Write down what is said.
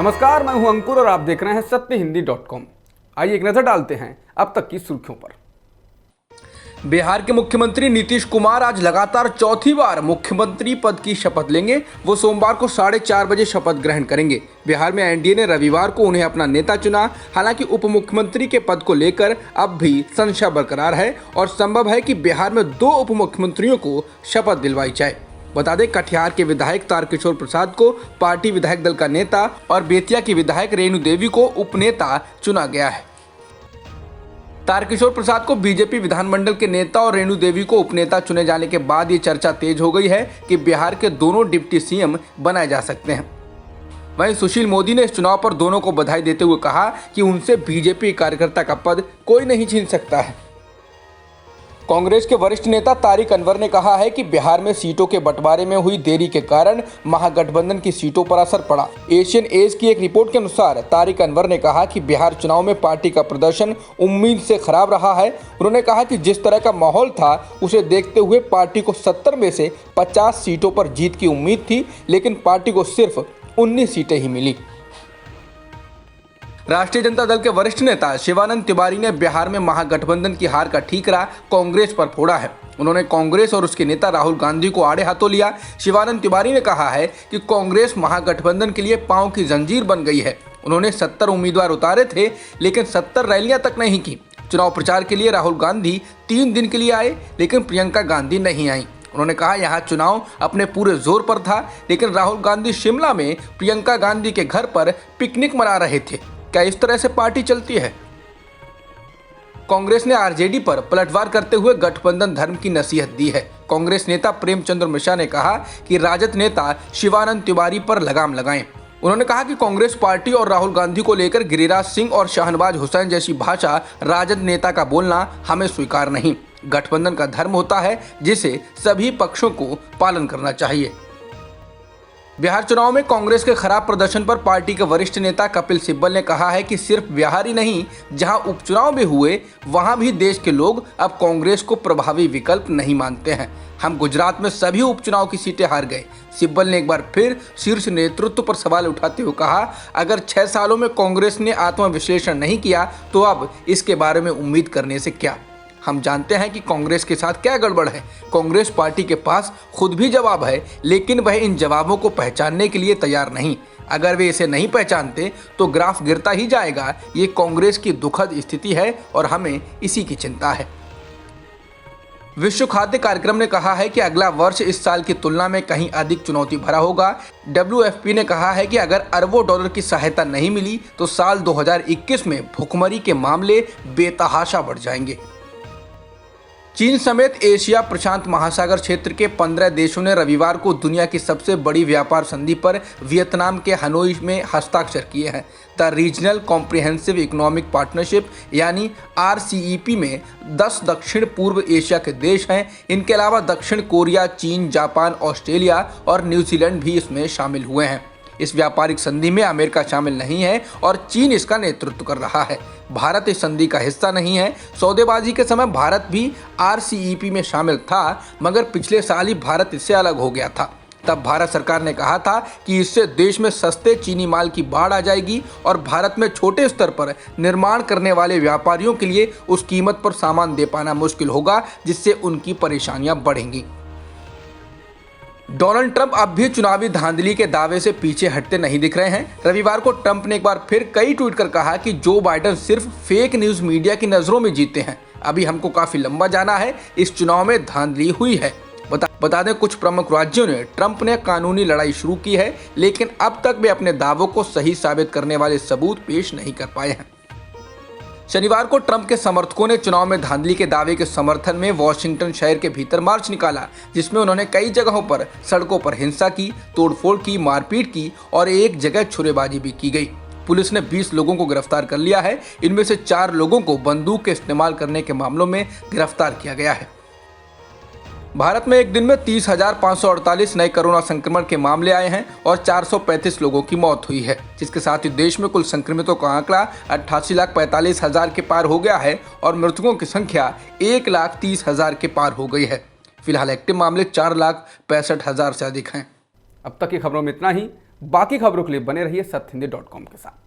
नमस्कार, मैं हूं अंकुर और आप देख रहे हैं सत्यहिंदी.com। आइए एक नजर डालते हैं अब तक की सुर्खियों पर। बिहार के मुख्यमंत्री नीतीश कुमार आज लगातार चौथी बार मुख्यमंत्री पद की शपथ लेंगे। वो सोमवार को 4:30 बजे शपथ ग्रहण करेंगे। बिहार में एनडीए ने रविवार को उन्हें अपना नेता चुना। हालांकि उप मुख्यमंत्री के पद को लेकर अब भी संशय बरकरार है और संभव है कि बिहार में 2 उप मुख्यमंत्रियों को शपथ दिलवाई जाए। बता दें, कटिहार के विधायक तारकिशोर प्रसाद को पार्टी विधायक दल का नेता और बेतिया की विधायक रेणु देवी को उपनेता चुना गया है। तारकिशोर प्रसाद को बीजेपी विधानमंडल के नेता और रेणु देवी को उपनेता चुने जाने के बाद ये चर्चा तेज हो गई है कि बिहार के दोनों डिप्टी सीएम बनाए जा सकते हैं। वहीं सुशील मोदी ने इस चुनाव पर दोनों को बधाई देते हुए कहा कि उनसे बीजेपी कार्यकर्ता का पद कोई नहीं छीन सकता है। कांग्रेस के वरिष्ठ नेता तारिक अनवर ने कहा है कि बिहार में सीटों के बंटवारे में हुई देरी के कारण महागठबंधन की सीटों पर असर पड़ा। एशियन एज की एक रिपोर्ट के अनुसार तारिक अनवर ने कहा कि बिहार चुनाव में पार्टी का प्रदर्शन उम्मीद से खराब रहा है। उन्होंने कहा कि जिस तरह का माहौल था उसे देखते हुए पार्टी को 70 में से 50 सीटों पर जीत की उम्मीद थी, लेकिन पार्टी को सिर्फ 19 सीटें ही मिली। राष्ट्रीय जनता दल के वरिष्ठ नेता शिवानंद तिवारी ने बिहार में महागठबंधन की हार का ठीकरा कांग्रेस पर फोड़ा है। उन्होंने कांग्रेस और उसके नेता राहुल गांधी को आड़े हाथों लिया। शिवानंद तिवारी ने कहा है कि कांग्रेस महागठबंधन के लिए पांव की जंजीर बन गई है। उन्होंने 70 उम्मीदवार उतारे थे, लेकिन 70 रैलियां तक नहीं की। चुनाव प्रचार के लिए राहुल गांधी 3 दिन के लिए आए, लेकिन प्रियंका गांधी नहीं आई। उन्होंने कहा, यहाँ चुनाव अपने पूरे जोर पर था, लेकिन राहुल गांधी शिमला में प्रियंका गांधी के घर पर पिकनिक मना रहे थे। क्या इस तरह से पार्टी चलती है? कांग्रेस ने आरजेडी पर पलटवार करते हुए गठबंधन धर्म की नसीहत दी है। कांग्रेस नेता प्रेमचंद्र मिश्रा ने कहा कि राजद नेता शिवानंद तिवारी पर लगाम लगाएं। उन्होंने कहा कि कांग्रेस पार्टी और राहुल गांधी को लेकर गिरिराज सिंह और शाहनवाज हुसैन जैसी भाषा राजद नेता का बोलना हमें स्वीकार नहीं। गठबंधन का धर्म होता है जिसे सभी पक्षों को पालन करना चाहिए। बिहार चुनाव में कांग्रेस के खराब प्रदर्शन पर पार्टी के वरिष्ठ नेता कपिल सिब्बल ने कहा है कि सिर्फ बिहार ही नहीं, जहां उपचुनाव भी हुए वहां भी देश के लोग अब कांग्रेस को प्रभावी विकल्प नहीं मानते हैं। हम गुजरात में सभी उपचुनाव की सीटें हार गए। सिब्बल ने एक बार फिर शीर्ष नेतृत्व पर सवाल उठाते हुए कहा, अगर 6 सालों में कांग्रेस ने आत्मविश्लेषण नहीं किया तो अब इसके बारे में उम्मीद करने से क्या। हम जानते हैं कि कांग्रेस के साथ क्या गड़बड़ है। कांग्रेस पार्टी के पास खुद भी जवाब है, लेकिन वह इन जवाबों को पहचानने के लिए तैयार नहीं। अगर वे इसे नहीं पहचानते तो ग्राफ गिरता ही जाएगा। ये कांग्रेस की दुखद स्थिति है और हमें इसी की चिंता है। विश्व खाद्य कार्यक्रम ने कहा है कि अगला वर्ष इस साल की तुलना में कहीं अधिक चुनौती भरा होगा। WFP ने कहा है कि अगर अरबों डॉलर की सहायता नहीं मिली तो साल 2021 में भुखमरी के मामले बेतहाशा बढ़ जाएंगे। चीन समेत एशिया प्रशांत महासागर क्षेत्र के 15 देशों ने रविवार को दुनिया की सबसे बड़ी व्यापार संधि पर वियतनाम के हनोई में हस्ताक्षर किए हैं। The regional comprehensive economic partnership यानी RCEP में 10 दक्षिण पूर्व एशिया के देश हैं। इनके अलावा दक्षिण कोरिया, चीन, जापान, ऑस्ट्रेलिया और न्यूजीलैंड भी इसमें शामिल हुए हैं। इस व्यापारिक संधि में अमेरिका शामिल नहीं है और चीन इसका नेतृत्व कर रहा है। भारत इस संधि का हिस्सा नहीं है। सौदेबाजी के समय भारत भी RCEP में शामिल था, मगर पिछले साल ही भारत इससे अलग हो गया था। तब भारत सरकार ने कहा था कि इससे देश में सस्ते चीनी माल की बाढ़ आ जाएगी और भारत में छोटे स्तर पर निर्माण करने वाले व्यापारियों के लिए उस कीमत पर सामान दे पाना मुश्किल होगा, जिससे उनकी परेशानियां बढ़ेंगी। डोनाल्ड ट्रंप अब भी चुनावी धांधली के दावे से पीछे हटते नहीं दिख रहे हैं। रविवार को ट्रंप ने एक बार फिर कई ट्वीट कर कहा कि जो बाइडेन सिर्फ फेक न्यूज मीडिया की नजरों में जीते हैं। अभी हमको काफी लंबा जाना है। इस चुनाव में धांधली हुई है। बता दें, कुछ प्रमुख राज्यों ने ट्रंप ने कानूनी लड़ाई शुरू की है, लेकिन अब तक वे अपने दावों को सही साबित करने वाले सबूत पेश नहीं कर पाए हैं। शनिवार को ट्रंप के समर्थकों ने चुनाव में धांधली के दावे के समर्थन में वॉशिंगटन शहर के भीतर मार्च निकाला, जिसमें उन्होंने कई जगहों पर सड़कों पर हिंसा की, तोड़फोड़ की, मारपीट की और एक जगह छुरेबाजी भी की गई। पुलिस ने 20 लोगों को गिरफ्तार कर लिया है। इनमें से 4 लोगों को बंदूक के इस्तेमाल करने के मामलों में गिरफ्तार किया गया है। भारत में एक दिन में 30,548 नए कोरोना संक्रमण के मामले आए हैं और 435 लोगों की मौत हुई है, जिसके साथ ही देश में कुल संक्रमितों का आंकड़ा 88,45,000 के पार हो गया है और मृतकों की संख्या 1,30,000 के पार हो गई है। फिलहाल एक्टिव मामले 4,65,000 से अधिक हैं। अब तक की खबरों में इतना ही। बाकी खबरों के लिए बने रहिए सत्य हिंदी .com के साथ।